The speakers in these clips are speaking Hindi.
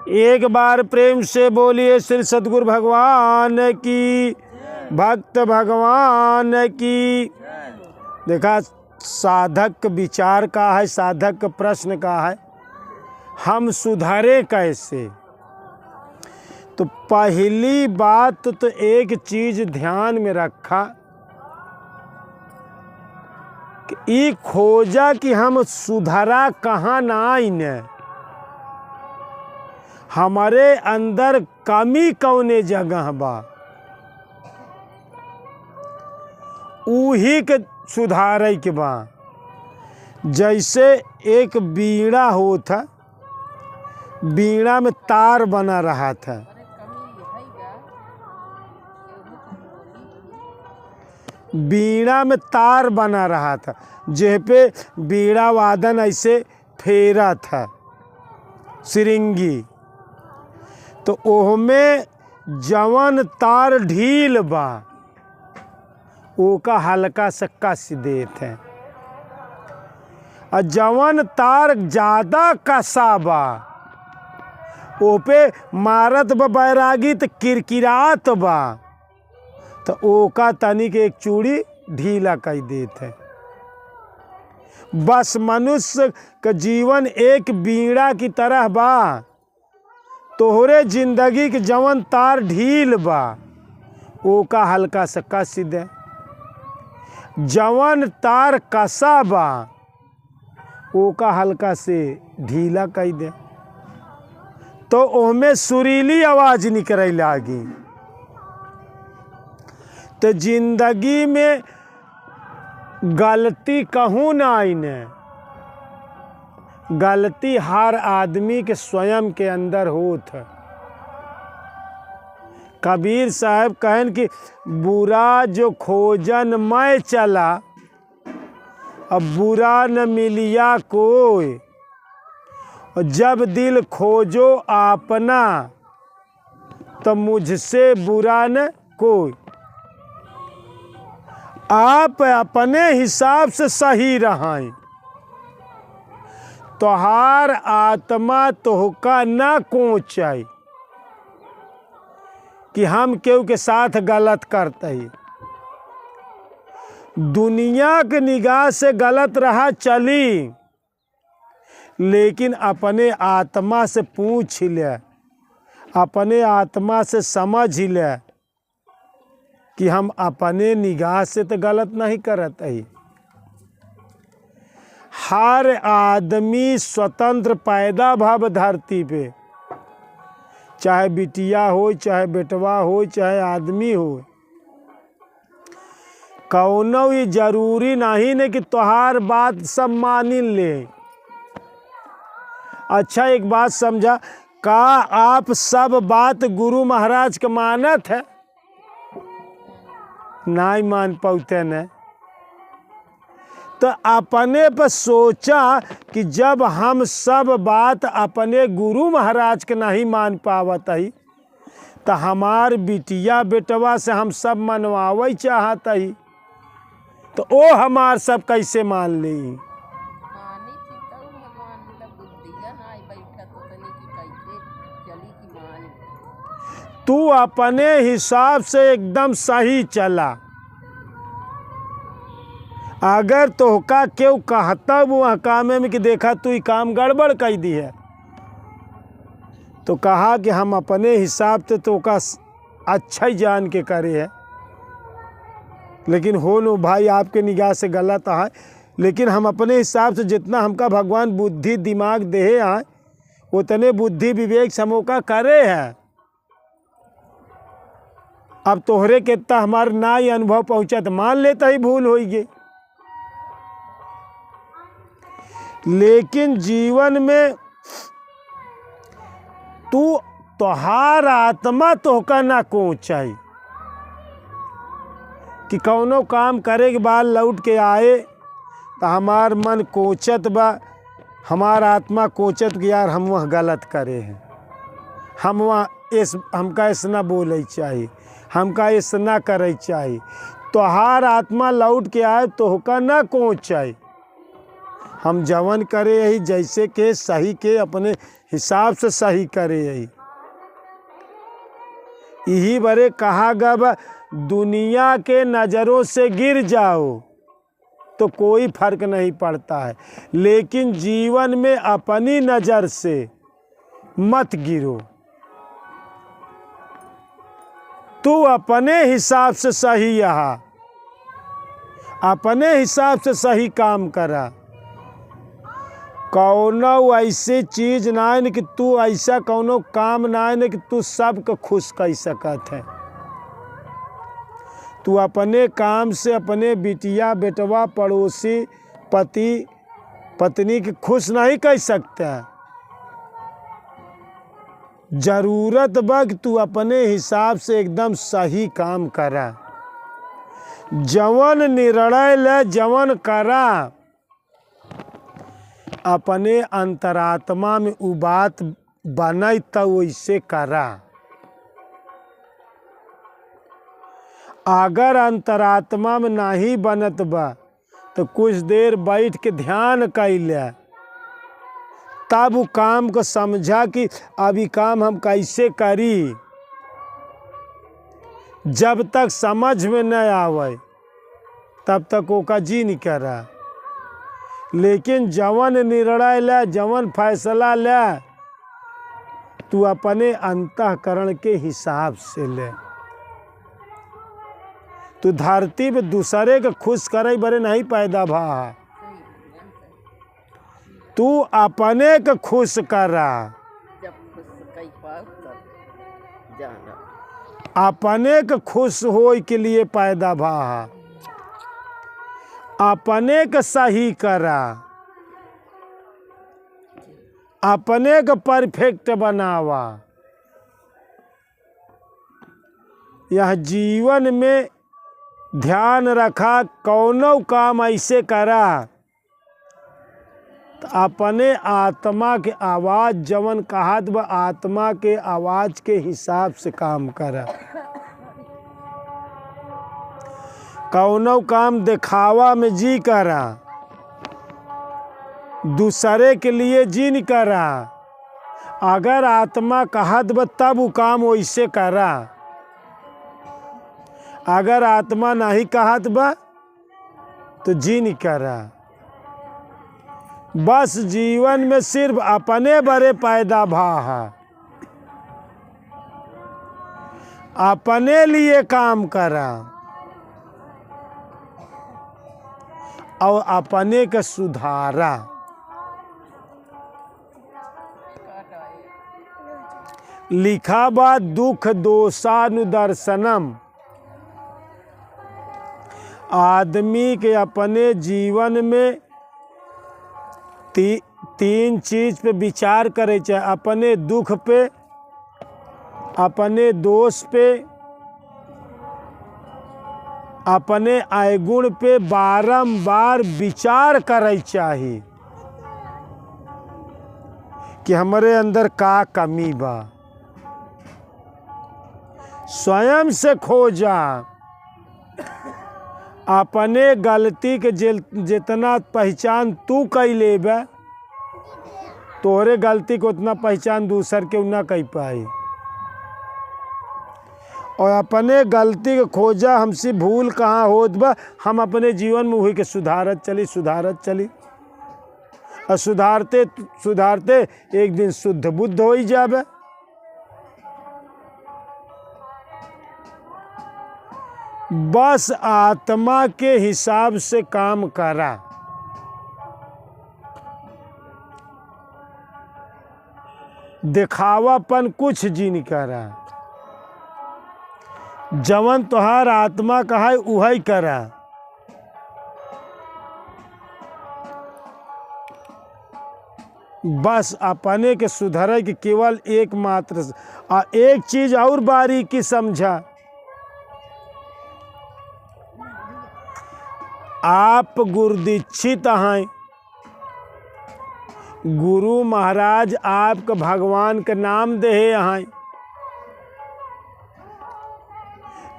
एक बार प्रेम से बोलिए श्री सद्गुरु भगवान की, भक्त भगवान की। देखा, साधक विचार का है, साधक प्रश्न का है, हम सुधारे कैसे। तो पहली बात तो एक चीज ध्यान में रखा कि ई खोजा कि हम सुधारा कहाँ ना आईने, हमारे अंदर कमी कौने जगह बा, उही के सुधारे के बा। जैसे एक बीड़ा होता, बीड़ा में तार बना रहा था, बीड़ा में तार बना रहा था, जेह पे बीड़ा वादन ऐसे फेरा था सिरिंगी। तो ओहमे जवन तार ढील बा ओका हल्का सा कस देत है, और जवन तार ज्यादा कसा बा ओ पे मारत बा बैरागी तो किरकिरात बा, तो ओका तनिक एक चूड़ी ढीला कर देत है। बस मनुष्य का जीवन एक बीड़ा की तरह बा, तोहरे जिंदगी के जवन तार ढील बा ओका हल्का सा कस दे, जवन तार कसा बा ओका हल्का से ढीला कर दे, तो ओहमें सुरीली आवाज निकले लागी। तो जिंदगी में गलती कहूँ ना आईने, गलती हर आदमी के स्वयं के अंदर होत है। कबीर साहब कहन कि बुरा जो खोजन मैं चला, अब बुरा न मिलिया कोई, और जब दिल खोजो अपना तो मुझसे बुरा न कोई। आप अपने हिसाब से सही रहें, तोहार आत्मा तोहका न कोचाई कि हम केहू के साथ गलत करते ही। दुनिया के निगाह से गलत रहा चली, लेकिन अपने आत्मा से पूछ ले, अपने आत्मा से समझ ले कि हम अपने निगाह से तो गलत नहीं करत ही। हर आदमी स्वतंत्र पैदा भव धरती पे, चाहे बिटिया हो, चाहे बेटवा हो, चाहे आदमी हो। कौनो ये जरूरी नहीं ने कि तोहार बात सब मान ले। अच्छा, एक बात समझा, का आप सब बात गुरु महाराज के मानत है? नहीं मान पाते न। तो अपने पर सोचा कि जब हम सब बात अपने गुरु महाराज के नहीं मान पावत ही, तो हमार बिटिया बेटवा से हम सब मनवावे चाहत ही, तो ओ हमार सब कैसे मान ली? तू अपने हिसाब से एकदम सही चला। अगर तोहका क्यों कहता वो कामे में कि देखा तू ही काम गड़बड़ कर दी है, तो कहा कि हम अपने हिसाब से तोहका अच्छा ही जान के करे है, लेकिन हो नो भाई आपके निगाह से गलत है, लेकिन हम अपने हिसाब से जितना हमका भगवान बुद्धि दिमाग देहे हैं उतने बुद्धि विवेक समोका करे है। अब तोहरे के इतना हमार ना ही अनुभव पहुंचा तो मान लेता ही भूल होगी। लेकिन जीवन में तोहार आत्मा तोहका ना कोचाई कि कौनो काम करे के बाद लौट के आए तो हमार मन कोचत बा, हमार आत्मा कोचत कि यार हम वह गलत करे हैं, हम वहाँ हमका ऐसा ना बोले चाहिए, हमका ऐसा ना करे चाहिए। तोहार आत्मा लौट के आए तोहका ना कोचाई, हम जवन करे यही जैसे के सही के अपने हिसाब से सही करे यही बरे कहा गया दुनिया के नज़रों से गिर जाओ तो कोई फर्क नहीं पड़ता है, लेकिन जीवन में अपनी नज़र से मत गिरो। तू अपने हिसाब से सही यहाँ अपने हिसाब से सही काम करा। कौनो ऐसी चीज ना है कि तू ऐसा कौनो काम ना है कि तू सबको खुश कर सकत है। तू अपने काम से अपने बिटिया बेटवा पड़ोसी पति पत्नी के खुश नहीं कर सकता। जरूरत बा कि तू अपने हिसाब से एकदम सही काम करा। जवन निर्णय ले जवन करा अपने अंतरात्मा में उ बात बनई तो वैसे करा। अगर अंतरात्मा में नहीं बनत बा तो कुछ देर बैठ के ध्यान कैले तब वो काम को समझा कि अभी काम हम कैसे करी। जब तक समझ में न आवे तब तक ओका जी नहीं करा। लेकिन जवन निर्णय ले जवन फैसला ले तू अपने अंतःकरण के हिसाब से ले। तू धरती पे दूसरे के खुश करे बरे नहीं पैदा भा। तू अपने के खुश करा। अपने के खुश होए के लिए पैदा भा। अपने के सही करा। अपने के परफेक्ट बनावा। यह जीवन में ध्यान रखा कौनो काम ऐसे करा तो अपने आत्मा के आवाज़ जवन कहत बा आत्मा के आवाज़ के हिसाब से काम करा। कौनो काम दिखावा में जी करा, दूसरे के लिए जी नहीं करा। अगर आत्मा कहत बा तब वो काम वैसे करा। अगर आत्मा नहीं कहत बा तो जी नहीं करा। बस जीवन में सिर्फ अपने बड़े पैदा भा है। अपने लिए काम करा और अपने के सुधारा। लिखा बा दुख दोषानुदर्शनम। आदमी के अपने जीवन में तीन चीज पे विचार करे चाहे, अपने दुख पे, अपने दोष पे, अपने अवगुण पे बारंबार विचार करे चाहिए कि हमारे अंदर का कमी बा। स्वयं से खोजा। अपने गलती के जितना पहचान तू कई लेबे तोहरे गलती को उतना पहचान दूसर के ना कह पाई। और अपने गलती के खोजा हमसे भूल कहाँ होत बा, हम अपने जीवन में वही के सुधारत चली और सुधारते सुधारते एक दिन शुद्ध बुद्ध हो ही जाबे। बस आत्मा के हिसाब से काम करा। दिखावापन कुछ जी नहीं करा। जवन तोहार आत्मा कहा उही करा। बस अपने के सुधरे के केवल एकमात्र एक चीज और बारीकी समझा। आप गुरुदीक्षित हैं। गुरु महाराज आपके भगवान के नाम दे हैं।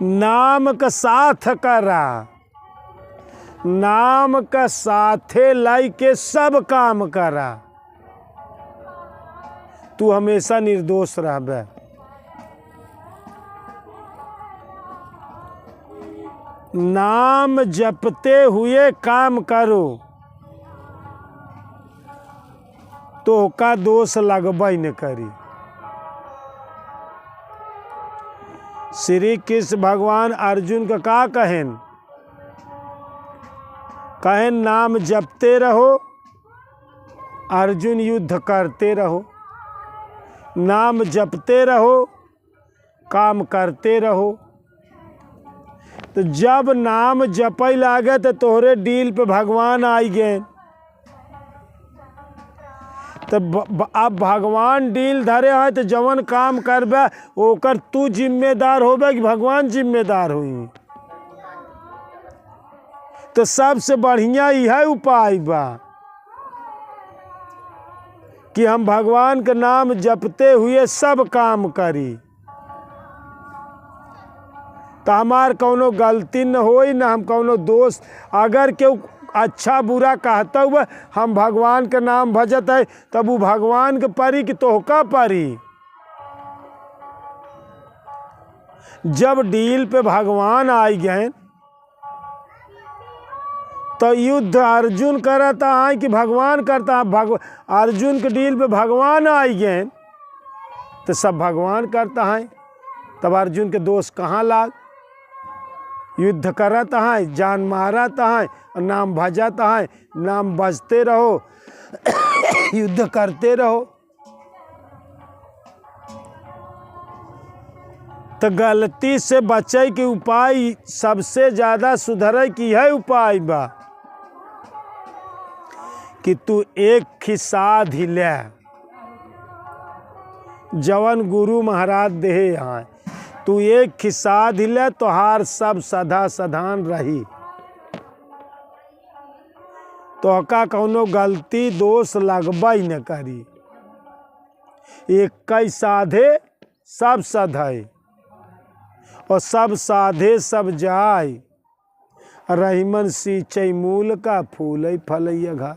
नाम का साथ करा। नाम का साथे लाई के सब काम करा, तू हमेशा निर्दोष रहबे। नाम जपते हुए काम करो तो का दोष लगबई न करी। श्री कृष्ण भगवान अर्जुन का का कहेन, कहेन नाम जपते रहो, अर्जुन युद्ध करते रहो। नाम जपते रहो, काम करते रहो। तो जब नाम जपई लागे तो तोहरे डील पे भगवान आई गए। तो अब भगवान डील धरे हैं तो जवन काम करबे ओकर तू जिम्मेदार होबे कि भगवान जिम्मेदार हुई। तो सबसे बढ़िया यह उपाय बा कि हम भगवान के नाम जपते हुए सब काम करी, तो हमार कौनो गलती न होई, न हम कौनो दोष। अगर केहू अच्छा बुरा कहता हुआ हम भगवान के नाम भजत है, तब वो भगवान के परी कि तोहका परी। जब डील पे भगवान आई गए तो युद्ध अर्जुन करता है कि भगवान करता है। अर्जुन के डील पे भगवान आई गए तो सब भगवान करता है, तब अर्जुन के दोष कहाँ लाग। युद्ध करता है, जान मारता है और नाम भजता है। नाम भजते रहो युद्ध करते रहो। तो गलती से बचे के उपाय सबसे ज्यादा सुधरे की है उपाय बा कि तू एक खिसाध ही ले, जवन गुरु महाराज देहे यहाँ तू एक खिसाध ही ले तो हार सब सदा सधान रही। तो का कौनो गलती दोष लगबई न करी। एक कई साधे सब सधाए और सब साधे सब जाय, रहीमन सींचई मूल का फूलई फलैया घा।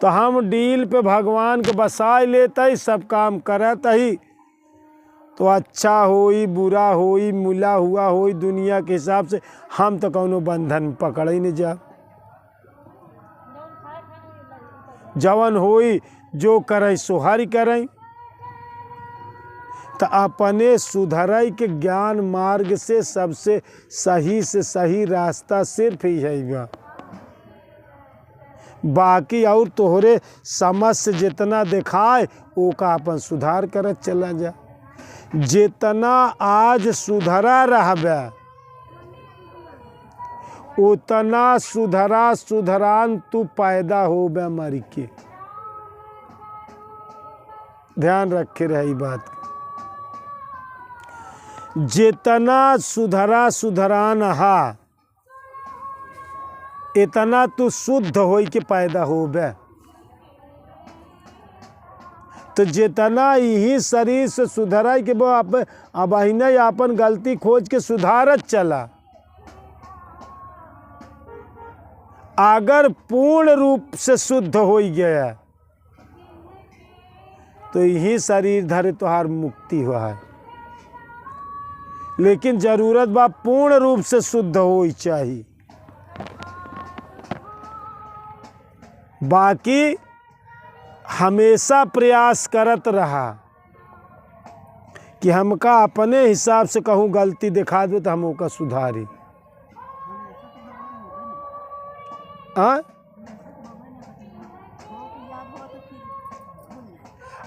तो हम डील पे भगवान के बसाए लेते सब काम करत ही, तो अच्छा होई बुरा होई मुला हुआ होई दुनिया के हिसाब से हम तो कौनो बंधन में पकड़ ही नहीं जा। जवन होई जो करे सोहरी करे। तो अपने सुधराई के ज्ञान मार्ग से सबसे सही रास्ता सिर्फ ही है। बाकी और तोहरे समझ से जितना दिखाए वो का अपन सुधार करत चला जा। जितना आज सुधरा रहबे उतना सुधरान तू पैदा होबे मर के। ध्यान रखे रही बात। जितना सुधरान हा इतना तू शुद्ध होई के पैदा होबे। तो जितना यही शरीर से सुधरा के वो अब ही अपन गलती खोज के सुधारत चला। अगर पूर्ण रूप से शुद्ध हो गया तो यही शरीर धरे तुहार मुक्ति हुआ है। लेकिन जरूरत बा पूर्ण रूप से शुद्ध हो चाहिए। बाकी हमेशा प्रयास करत रहा कि हमका अपने हिसाब से कहूँ गलती दिखा दो तो हम ओका सुधारी।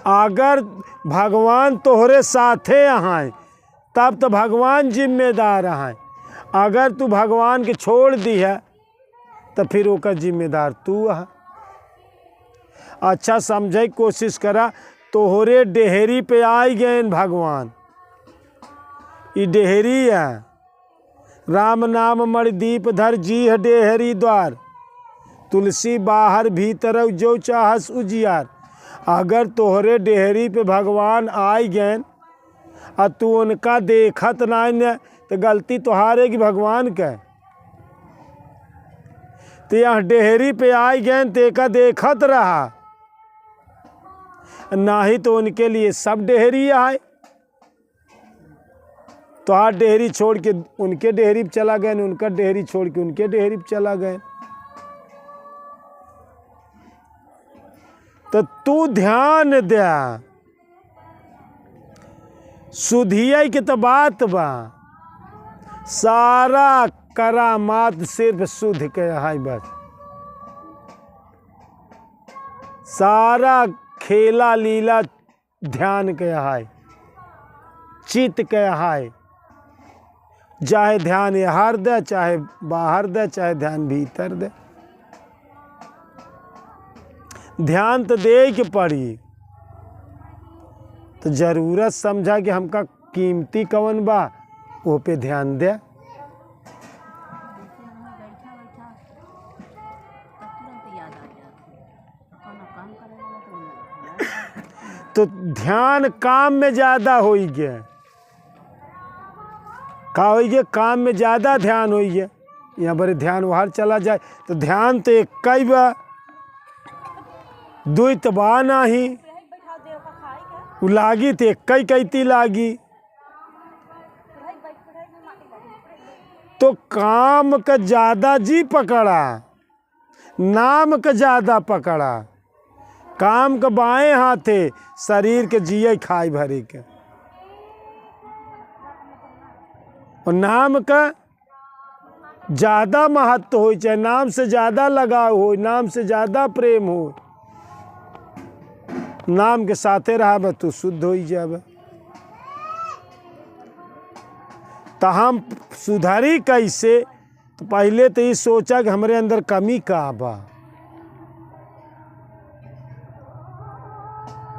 अगर भगवान तोहरे साथे हैं तब तो भगवान जिम्मेदार हैं। अगर तू भगवान के छोड़ दी है तो फिर ओका जिम्मेदार तू है। अच्छा समझे कोशिश करा। तोहरे डेहरी पे आई गए भगवान। ये डेहरी है। राम नाम मणि दीप धर जी है डेहरी द्वार। तुलसी बाहर भीतर जो चाहस उजियार। अगर तोहरे डेहरी पे भगवान आई गए और तू उनका देखत नहीं तो गलती तोहारे की भगवान के। तो यहाँ डेहरी पे आई गए तो एक देखत रहा, ना ही तो उनके लिए सब डेहरी आए, तो हाथ डेहरी छोड़ के उनके डेहरी पे चला गए, उनका डेहरी छोड़ के उनके डेहरी पे चला गए। तो तू ध्यान दे, सुधिया की तो बात बा, सारा करामात सिर्फ सुध के है, बस सारा खेला लीला ध्यान के है, चित्त के है। चाहे ध्यान यहाँ दे, चाहे बाहर दे, चाहे ध्यान भीतर दे, ध्यान तो दे के पड़ी। तो जरूरत समझा कि हमका कीमती कवन बा, वो पे ध्यान दे। तो ध्यान काम में ज्यादा हो गया, का हो गया, काम में ज्यादा ध्यान हो गया। यहाँ पर ध्यान बाहर चला जाए तो ध्यान तो एक कई बा, दुई बा नहीं, वो लागी तो एक कई कैती लागी। तो काम का ज्यादा जी पकड़ा, नाम का ज्यादा पकड़ा। काम का बाएं हाथे शरीर के जिये खाई भरी के, और नाम का ज्यादा महत्व हो, चाहे नाम से ज्यादा लगाव हो, नाम से ज्यादा प्रेम हो। नाम के साथे रहा तू शुद्ध हो जाब। तो हम सुधारी कैसे, तो पहले तो ये सोचा कि हमारे अंदर कमी का बा,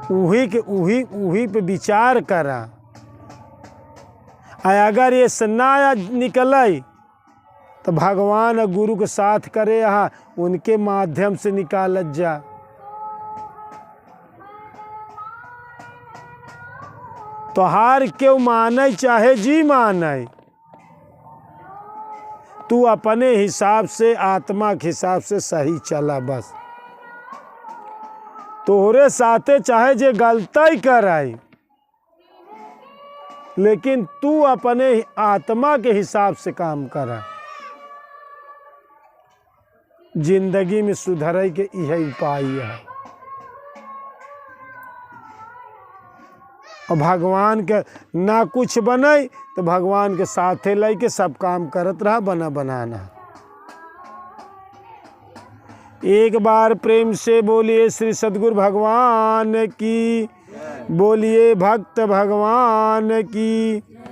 उही पे विचार करा। अगर ये सन्ना निकल तो भगवान और गुरु के साथ करे, यहाँ उनके माध्यम से निकालत जा। तो हार क्यों माने, चाहे जी माने, तू अपने हिसाब से, आत्मा के हिसाब से सही चला बस। तोहरे साथे चाहे जे गलती कराई, लेकिन तू अपने आत्मा के हिसाब से काम करा। जिंदगी में सुधरे के यही उपाय है। और भगवान के ना कुछ बने तो भगवान के साथे लेके सब काम करत रहा, बना बनाना। एक बार प्रेम से बोलिए श्री सद्गुरु भगवान की, बोलिए भक्त भगवान की।